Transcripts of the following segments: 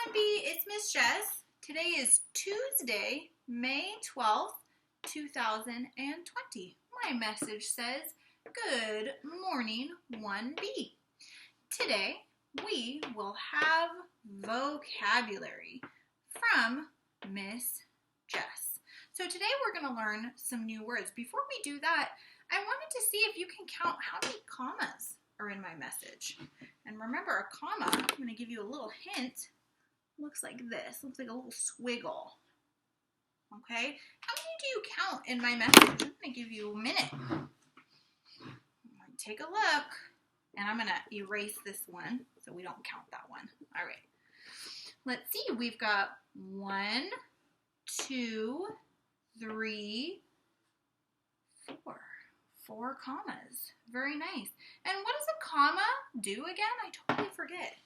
1B, it's Miss Jess. Today is Tuesday, May 12th, 2020. My message says, good morning, 1B. Today, we will have vocabulary from Miss Jess. So today we're going to learn some new words. Before we do that, I wanted to see if you can count how many commas are in my message. And remember, a comma, I'm going to give you a little hint, looks like this. Looks like a little squiggle. Okay? How many do you count in my message? I'm going to give you a minute. Take a look. And I'm going to erase this one so we don't count that one. All right. Let's see. We've got 1, 2, 3, 4. 4 commas. Very nice. And what does a comma do again? I totally forget.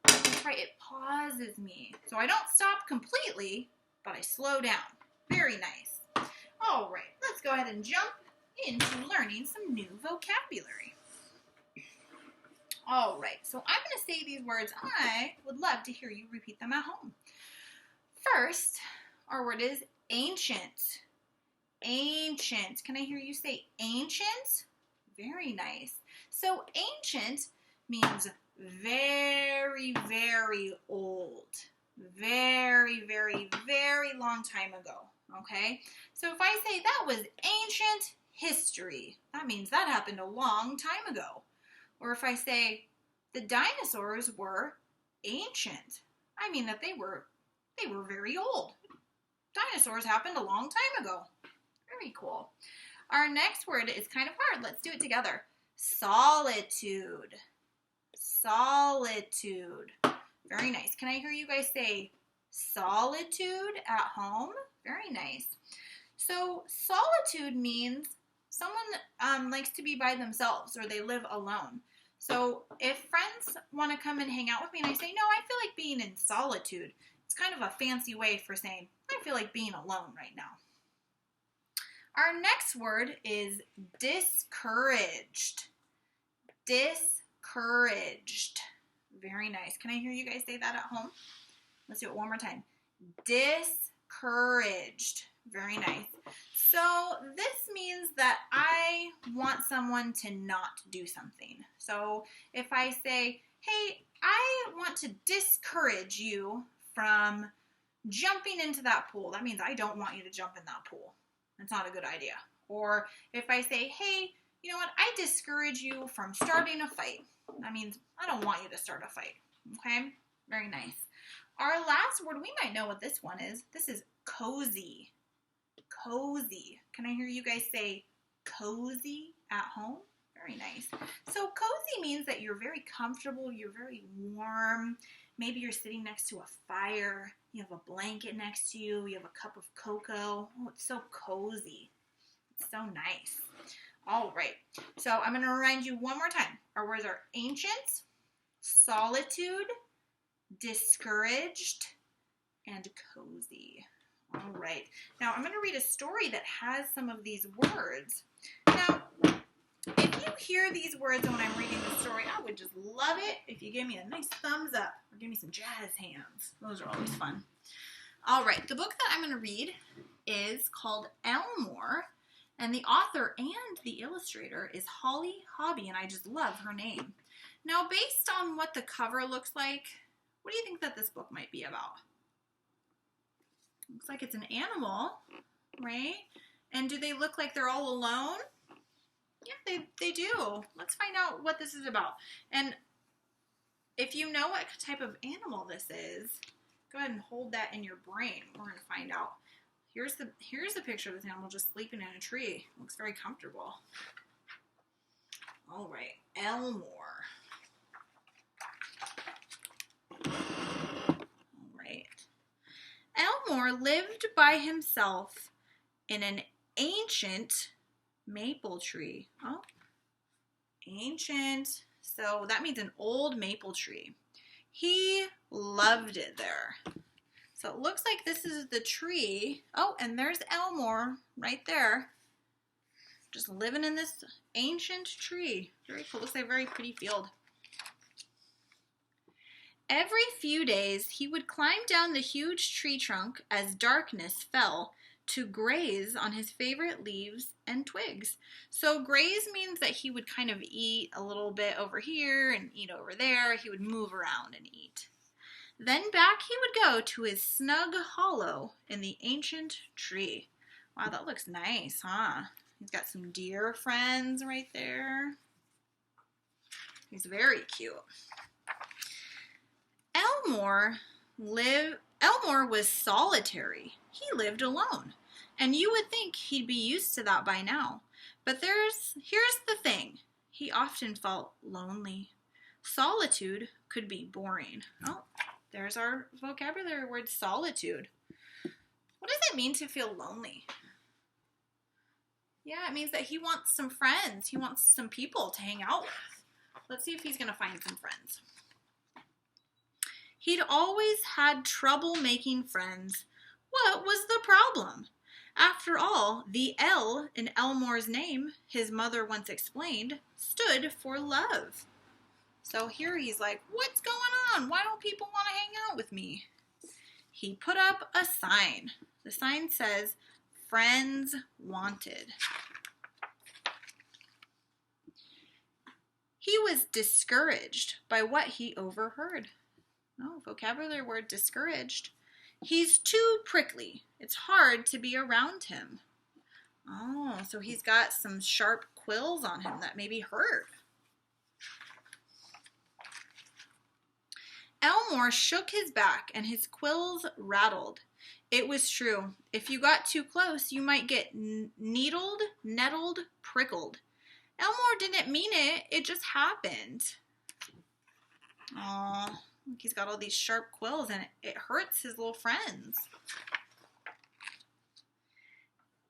That's right, it pauses me. So I don't stop completely, but I slow down. Very nice. All right, let's go ahead and jump into learning some new vocabulary. All right, so I'm going to say these words. I would love to hear you repeat them at home. First, our word is ancient. Ancient. Can I hear you say ancient? Very nice. So ancient means very, very old. Very, very, very long time ago. Okay? So if I say that was ancient history, that means that happened a long time ago. Or if I say the dinosaurs were ancient, I mean that they were very old. Dinosaurs happened a long time ago. Very cool. Our next word is kind of hard. Let's do it together. Solitude. Solitude. Very nice. Can I hear you guys say solitude at home? Very nice. So solitude means someone likes to be by themselves or they live alone. So if friends want to come and hang out with me and I say, no, I feel like being in solitude, it's kind of a fancy way for saying, I feel like being alone right now. Our next word is discouraged. Discouraged. Very nice. Can I hear you guys say that at home? Let's do it one more time. Discouraged. Very nice. So this means that I want someone to not do something. So if I say, hey, I want to discourage you from jumping into that pool, that means I don't want you to jump in that pool. That's not a good idea. Or if I say, hey, you know what, I discourage you from starting a fight. That means I don't want you to start a fight. Okay? Very nice. Our last word, we might know what this one is. This is cozy. Cozy. Can I hear you guys say cozy at home? Very nice. So cozy means that you're very comfortable, you're very warm. Maybe you're sitting next to a fire, you have a blanket next to you, you have a cup of cocoa. Oh, it's so cozy. It's so nice. All right, so I'm going to remind you one more time. Our words are ancient, solitude, discouraged, and cozy. All right, now I'm going to read a story that has some of these words. Now, if you hear these words when I'm reading the story, I would just love it if you gave me a nice thumbs up or give me some jazz hands. Those are always fun. All right, the book that I'm going to read is called Elmore, and the author and the illustrator is Holly Hobby, and I just love her name. Now, based on what the cover looks like, what do you think that this book might be about? Looks like it's an animal, right? And do they look like they're all alone? Yeah, they do. Let's find out what this is about. And if you know what type of animal this is, go ahead and hold that in your brain. We're going to find out. Here's the picture of this animal just sleeping in a tree. Looks very comfortable. All right, Elmore. All right. Elmore lived by himself in an ancient maple tree. Oh, ancient. So that means an old maple tree. He loved it there. So it looks like this is the tree. Oh, and there's Elmore right there. Just living in this ancient tree. Very cool. Looks like a very pretty field. Every few days, he would climb down the huge tree trunk as darkness fell to graze on his favorite leaves and twigs. So graze means that he would kind of eat a little bit over here and eat over there. He would move around and eat. Then back he would go to his snug hollow in the ancient tree. Wow, that looks nice, huh? He's got some deer friends right there. He's very cute. Elmore was solitary. He lived alone. And you would think he'd be used to that by now. But here's the thing. He often felt lonely. Solitude could be boring. Oh, there's our vocabulary word, solitude. What does it mean to feel lonely? Yeah, it means that he wants some friends. He wants some people to hang out with. Let's see if he's going to find some friends. He'd always had trouble making friends. What was the problem? After all, the L in Elmore's name, his mother once explained, stood for love. So here he's like, what's going on? Why don't people want to hang out with me? He put up a sign. The sign says, friends wanted. He was discouraged by what he overheard. Oh, vocabulary word, discouraged. He's too prickly. It's hard to be around him. Oh, so he's got some sharp quills on him that maybe hurt. Elmore shook his back and his quills rattled. It was true. If you got too close, you might get needled, nettled, prickled. Elmore didn't mean it. It just happened. Aw. He's got all these sharp quills and it hurts his little friends.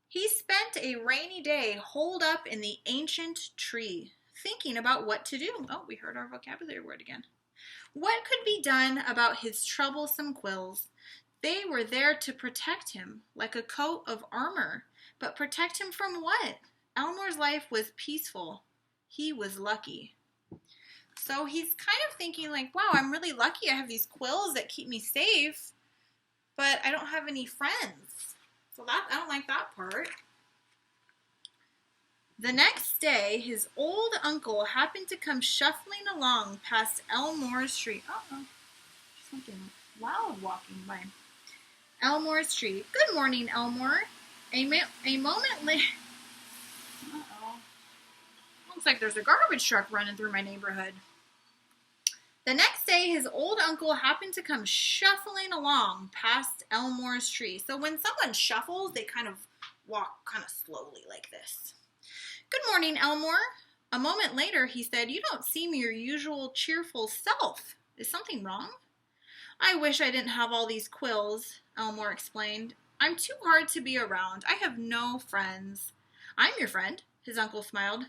He spent a rainy day holed up in the ancient tree, thinking about what to do. Oh, we heard our vocabulary word again. What could be done about his troublesome quills? They were there to protect him, like a coat of armor. But protect him from what? Elmore's life was peaceful. He was lucky. So he's kind of thinking like, wow, I'm really lucky I have these quills that keep me safe, but I don't have any friends. So I don't like that part. The next day, his old uncle happened to come shuffling along past Elmore's tree. Uh-oh, something loud walking by. Elmore's tree. Good morning, Elmore. A moment later. Uh-oh. Looks like there's a garbage truck running through my neighborhood. The next day, his old uncle happened to come shuffling along past Elmore's tree. So when someone shuffles, they kind of walk kind of slowly like this. Good morning, Elmore. A moment later, he said, you don't seem your usual cheerful self. Is something wrong? I wish I didn't have all these quills, Elmore explained. I'm too hard to be around. I have no friends. I'm your friend, his uncle smiled.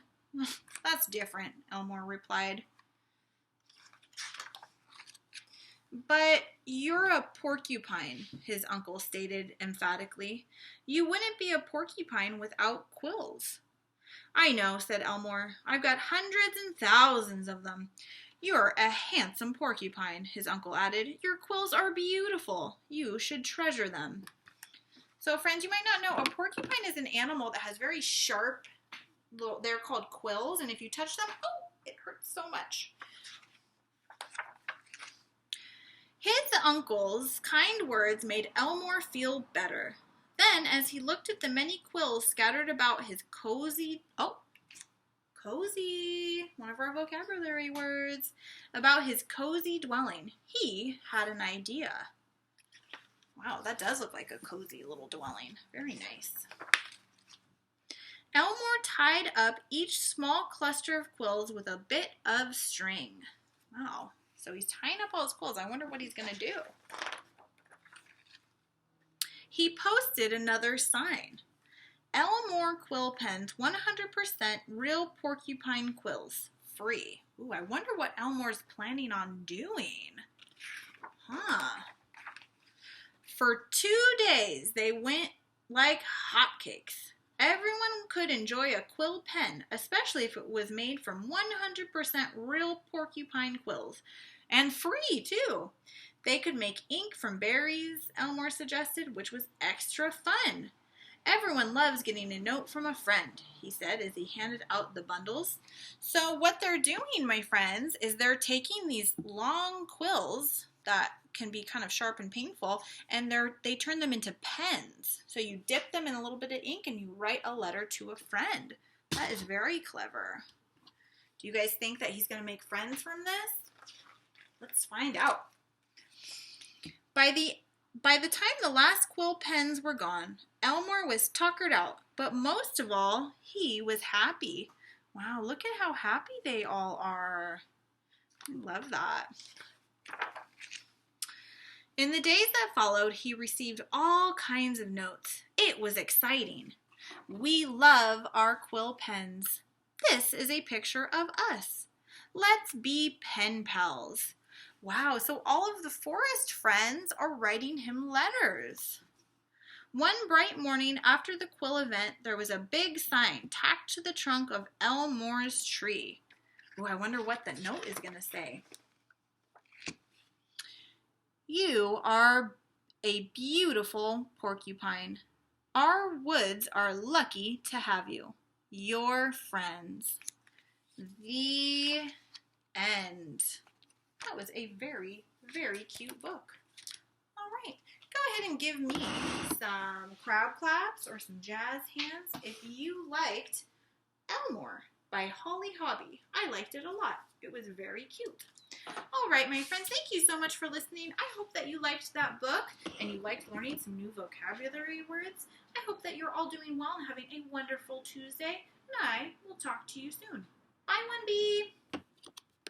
That's different, Elmore replied. But you're a porcupine, his uncle stated emphatically. You wouldn't be a porcupine without quills. I know, said Elmore. I've got hundreds and thousands of them. You're a handsome porcupine, his uncle added. Your quills are beautiful. You should treasure them. So, friends, you might not know, a porcupine is an animal that has very sharp, they're called quills, and if you touch them, oh, it hurts so much. His uncle's kind words made Elmore feel better. Then, as he looked at the many quills scattered about his cozy, one of our vocabulary words, about his cozy dwelling, he had an idea. Wow, that does look like a cozy little dwelling. Very nice. Elmore tied up each small cluster of quills with a bit of string. Wow. So he's tying up all his quills. I wonder what he's going to do. He posted another sign. Elmore Quill Pens, 100% real porcupine quills, free. Ooh, I wonder what Elmore's planning on doing. For 2 days, they went like hotcakes. Everyone could enjoy a quill pen, especially if it was made from 100% real porcupine quills. And free, too. They could make ink from berries, Elmore suggested, which was extra fun. Everyone loves getting a note from a friend, he said as he handed out the bundles. So what they're doing, my friends, is they're taking these long quills that can be kind of sharp and painful, and they turn them into pens. So you dip them in a little bit of ink and you write a letter to a friend. That is very clever. Do you guys think that he's going to make friends from this? Let's find out. By the time the last quill pens were gone, Elmore was tuckered out, but most of all, he was happy. Wow, look at how happy they all are. I love that. In the days that followed, he received all kinds of notes. It was exciting. We love our quill pens. This is a picture of us. Let's be pen pals. Wow, so all of the forest friends are writing him letters. One bright morning after the quill event, there was a big sign tacked to the trunk of Elmore's tree. Oh, I wonder what the note is going to say. You are a beautiful porcupine. Our woods are lucky to have you. Your friends. The end. That was a very, very cute book. All right, go ahead and give me some crowd claps or some jazz hands if you liked Elmore by Holly Hobby. I liked it a lot. It was very cute. All right, my friends, thank you so much for listening. I hope that you liked that book and you liked learning some new vocabulary words. I hope that you're all doing well and having a wonderful Tuesday, and I will talk to you soon. Bye, 1B!